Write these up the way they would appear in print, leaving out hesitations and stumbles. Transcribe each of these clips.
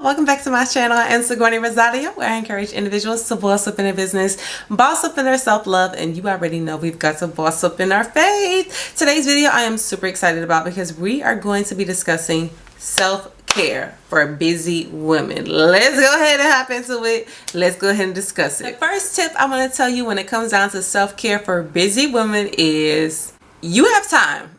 Welcome back to my channel. I'm Sigourney Rosario, where I encourage individuals to boss up in their business, boss up in their self-love, and you already know we've got to boss up in our faith. Today's video I am super excited about because we are going to be discussing self-care for busy women. Let's go ahead and hop into it. Let's go ahead and discuss it. The first tip I want to tell you when it comes down to self-care for busy women is you have time.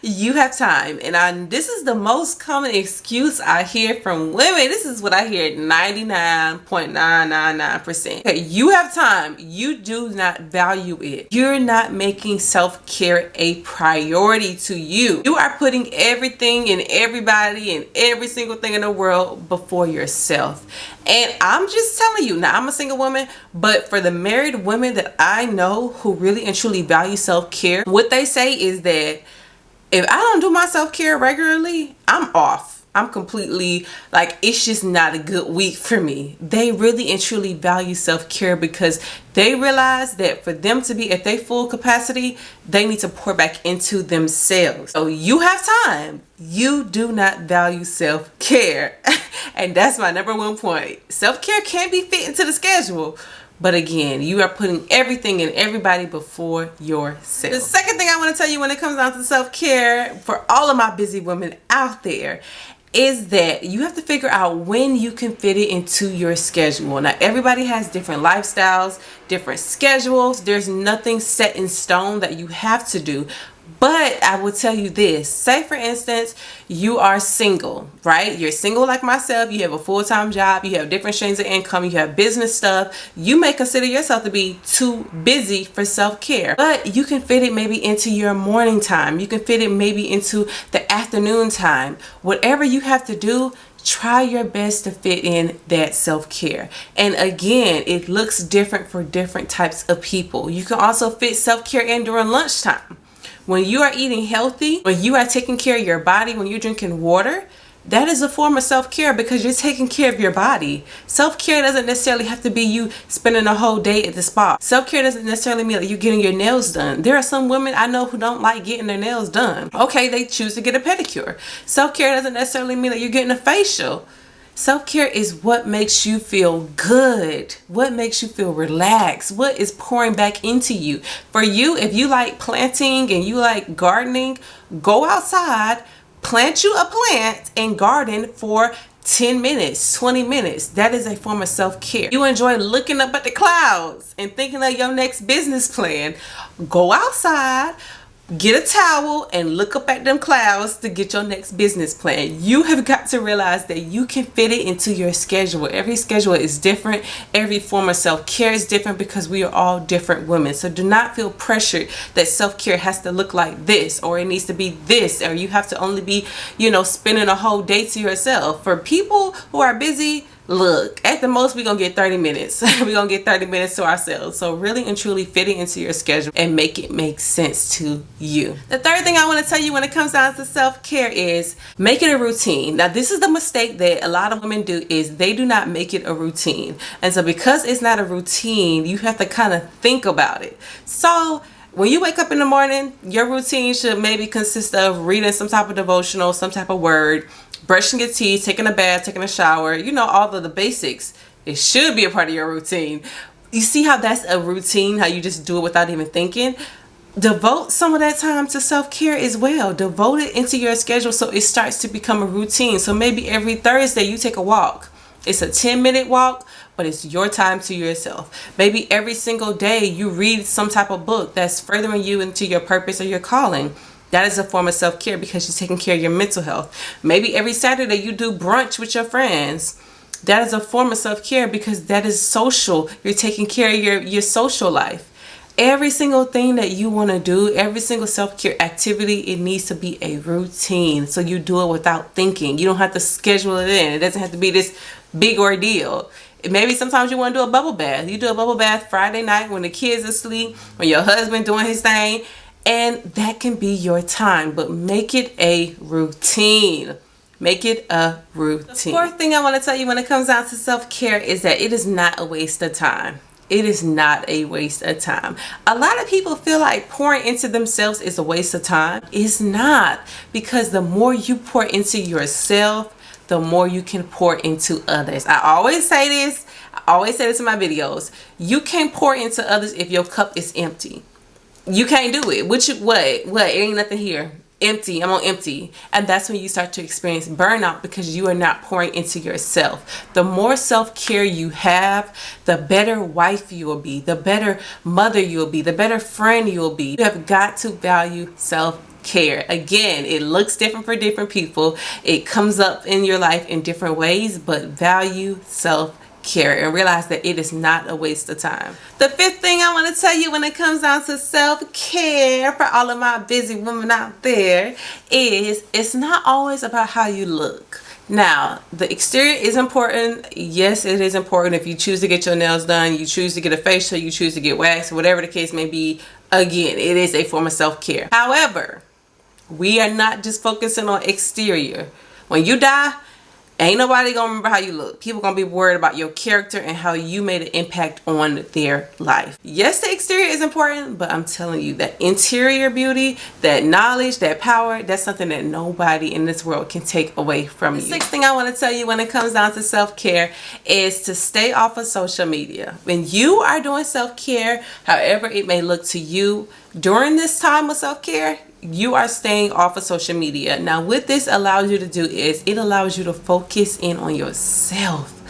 You have time. And this is the most common excuse I hear from women. This is what I hear 99.999%. Okay, you have time. You do not value it. You're not making self-care a priority to you. You are putting everything and everybody and every single thing in the world before yourself. And I'm just telling you, now I'm a single woman, but for the married women that I know who really and truly value self-care, what they say is that if I don't do my self-care regularly, I'm off. I'm completely like, it's just not a good week for me. They really and truly value self-care because they realize that for them to be at their full capacity, they need to pour back into themselves. So you have time. You do not value self-care. And that's my number one point. Self-care can be fit into the schedule. But again, you are putting everything and everybody before yourself. The second thing I want to tell you when it comes down to self-care for all of my busy women out there is that you have to figure out when you can fit it into your schedule. Now, everybody has different lifestyles, different schedules. There's nothing set in stone that you have to do. But I will tell you this, say for instance, you are single, right? You're single like myself, you have a full-time job, you have different streams of income, you have business stuff. You may consider yourself to be too busy for self-care, but you can fit it maybe into your morning time. You can fit it maybe into the afternoon time. Whatever you have to do, try your best to fit in that self-care. And again, it looks different for different types of people. You can also fit self-care in during lunchtime. When you are eating healthy, when you are taking care of your body, when you're drinking water, that is a form of self-care because you're taking care of your body. Self-care doesn't necessarily have to be you spending a whole day at the spa. Self-care doesn't necessarily mean that you're getting your nails done. There are some women I know who don't like getting their nails done. Okay, they choose to get a pedicure. Self-care doesn't necessarily mean that you're getting a facial. Self-care is what makes you feel good, what makes you feel relaxed, what is pouring back into you. For you, if you like planting and you like gardening, go outside, plant you a plant and garden for 10 minutes, 20 minutes. That is a form of self-care. You enjoy looking up at the clouds and thinking of your next business plan. Go outside, get a towel and look up at them clouds to get your next business plan. You have got to realize that you can fit it into your schedule. Every schedule is different. Every form of self-care is different because we are all different women. So do not feel pressured that self-care has to look like this or it needs to be this or you have to only be, spending a whole day to yourself. For people who are busy, look, at the most we're gonna get 30 minutes. We're gonna get 30 minutes to ourselves. So really and truly fit it into your schedule and make it make sense to you. The third thing I want to tell you when it comes down to self-care is make it a routine. Now this is the mistake that a lot of women do, is they do not make it a routine. And so because it's not a routine, you have to kind of think about it. So when you wake up in the morning, your routine should maybe consist of reading some type of devotional, some type of word, brushing your teeth, taking a bath, taking a shower, all of the basics. It should be a part of your routine. You see how that's a routine, how you just do it without even thinking? Devote some of that time to self-care as well. Devote it into your schedule so it starts to become a routine. So maybe every Thursday you take a walk. It's a 10-minute walk, but it's your time to yourself. Maybe every single day you read some type of book that's furthering you into your purpose or your calling. That is a form of self-care because you're taking care of your mental health. Maybe every Saturday you do brunch with your friends. That is a form of self-care because that is social. You're taking care of your social life. Every single thing that you want to do, every single self-care activity, it needs to be a routine. So you do it without thinking. You don't have to schedule it in. It doesn't have to be this big ordeal. Maybe sometimes you want to do a bubble bath. You do a bubble bath Friday night when the kids are asleep, when your husband doing his thing. And that can be your time, but make it a routine. Make it a routine. The fourth thing I want to tell you when it comes down to self-care is that it is not a waste of time. It is not a waste of time. A lot of people feel like pouring into themselves is a waste of time. It's not, because the more you pour into yourself, the more you can pour into others. I always say this in my videos. You can't pour into others if your cup is empty. You can't do it. What? It ain't nothing here. Empty. I'm on empty. And that's when you start to experience burnout, because you are not pouring into yourself. The more self-care you have, the better wife you will be, the better mother you will be, the better friend you will be. You have got to value self-care. Again, it looks different for different people. It comes up in your life in different ways, but value self-care and realize that it is not a waste of time. The fifth thing I want to tell you when it comes down to self-care for all of my busy women out there is it's not always about how you look. Now, the exterior is important. Yes, it is important. If you choose to get your nails done, you choose to get a facial, you choose to get waxed, whatever the case may be, again, it is a form of self-care. However, we are not just focusing on exterior. When you die, ain't nobody gonna remember how you look. People gonna be worried about your character and how you made an impact on their life. Yes, the exterior is important, but I'm telling you that interior beauty, that knowledge, that power, that's something that nobody in this world can take away from you. The sixth thing I want to tell you when it comes down to self-care is to stay off of social media. When you are doing self-care, however it may look to you, during this time of self-care, you are staying off of social media. Now, what this allows you to do is it allows you to focus in on yourself.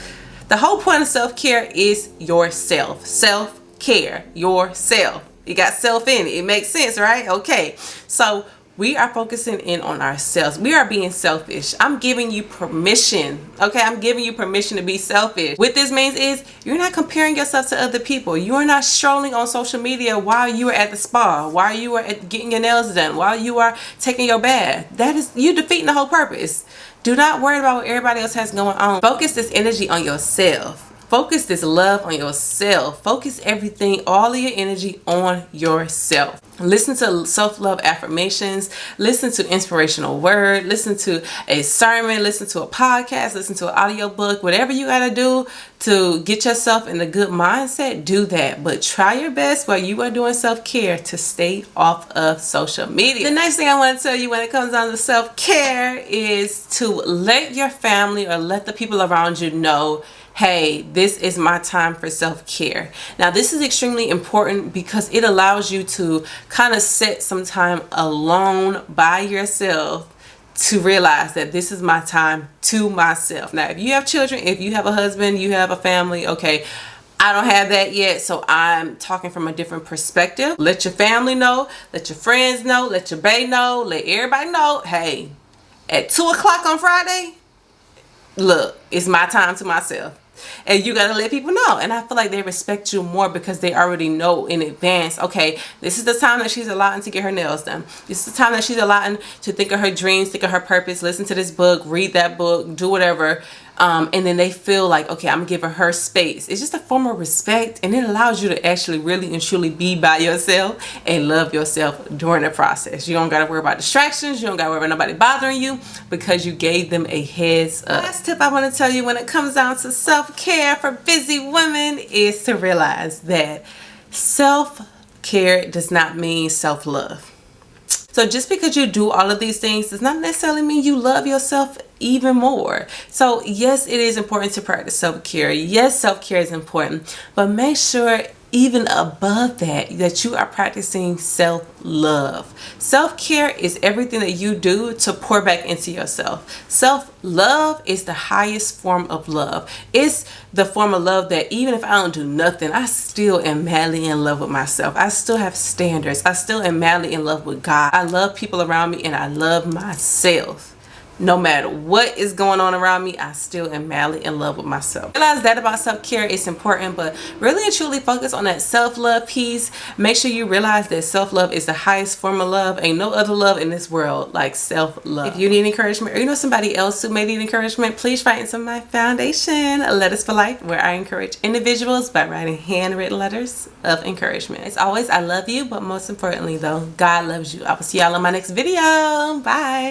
The whole point of self-care is yourself. Self-care, yourself. You got self in it. It makes sense, right? Okay. So we are focusing in on ourselves. We are being selfish. I'm giving you permission. Okay, I'm giving you permission to be selfish. What this means is you're not comparing yourself to other people. You are not strolling on social media while you are at the spa, while you are getting your nails done, while you are taking your bath. That is you defeating the whole purpose. Do not worry about what everybody else has going on. Focus this energy on yourself. Focus this love on yourself. Focus everything, all of your energy on yourself. Listen to self-love affirmations. Listen to inspirational word. Listen to a sermon. Listen to a podcast. Listen to an audiobook. Whatever you got to do to get yourself in a good mindset, do that. But try your best while you are doing self-care to stay off of social media. The next thing I want to tell you when it comes down to self-care is to let your family or let the people around you know, hey, this is my time for self-care. Now, this is extremely important because it allows you to kind of set some time alone by yourself to realize that this is my time to myself. Now, if you have children, if you have a husband, you have a family, okay, I don't have that yet, so I'm talking from a different perspective. Let your family know, let your friends know, let your bae know, let everybody know, hey, at 2 o'clock on Friday, look, it's my time to myself. And you gotta let people know. And I feel like they respect you more because they already know in advance, okay, this is the time that she's allowing to get her nails done. This is the time that she's allowing to think of her dreams, think of her purpose, listen to this book, read that book, do whatever. And then they feel like, okay, I'm giving her space. It's just a form of respect, and it allows you to actually really and truly be by yourself and love yourself during the process. You don't got to worry about distractions. You don't got to worry about nobody bothering you because you gave them a heads up. Last tip I want to tell you when it comes down to self-care for busy women is to realize that self-care does not mean self-love. So just because you do all of these things does not necessarily mean you love yourself even more. So yes, it is important to practice self-care. Yes, self-care is important, but make sure even above that, that you are practicing self-love. Self-care is everything that you do to pour back into yourself. Self-love is the highest form of love. It's the form of love that even if I don't do nothing, I still am madly in love with myself. I still have standards. I still am madly in love with God. I love people around me and I love myself. No matter what is going on around me, I still am madly in love with myself. Realize that about self-care is important, but really and truly focus on that self-love piece. Make sure you realize that self-love is the highest form of love. Ain't no other love in this world like self-love. If you need encouragement or you know somebody else who may need encouragement, please write into my foundation, Letters for Life, where I encourage individuals by writing handwritten letters of encouragement. As always, I love you, but most importantly though, God loves you. I will see y'all in my next video. Bye.